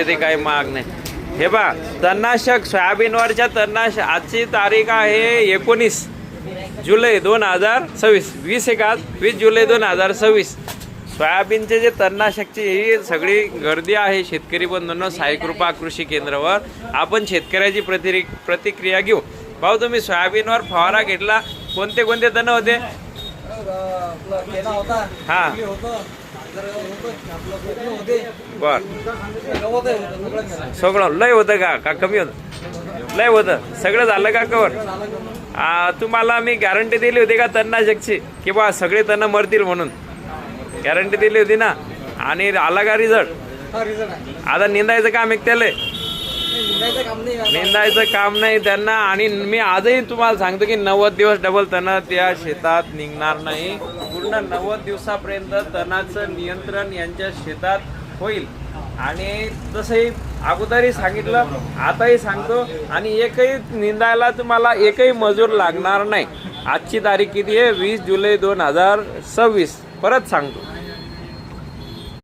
ते काही महाग नाही। हे बा तणनाशक सोयाबीनवरच्या तणनाशक आजची तारीख आहे 19 जुलै 2026, 20 जुलै 2026। सोयाबीनचे जे तणनाशकची ही सगळी गर्दी आहे शेतकरी बंधूंनो साईकृपा कृषी केंद्रावर। आपण शेतकऱ्याची प्रतिक्रिया घेऊ। भाऊ तुम्ही सोयाबीनवर फवारा घेतला, कोणते कोणते तण होते? हा बर, सगळं लय होतं का कमी होतं? लय होतं, सगळं झालं का कवर? तुम्हाला मी गॅरंटी दिली होती का तणनाशकची की बा सगळे तण मरतील म्हणून? गॅरंटी दिली होती ना? आणि आला का रिझल्ट? आता निंदायचं काम एक त्याला, निंदायचं काम नाही त्यांना। आणि मी आजही तुम्हाला सांगतो की 90 दिवस डबल तण त्या शेतात निघणार नाही। पूर्ण 90 दिवसापर्यंत तणाचं नियंत्रण यांच्या शेतात होईल। आणि तसंही अगोदरही सांगितलं, आताही सांगतो। आणि एकही निंदायला तुम्हाला एकही मजूर लागणार नाही। आजची तारीख किती आहे? 20 जुलै 2026। परत सांगतो।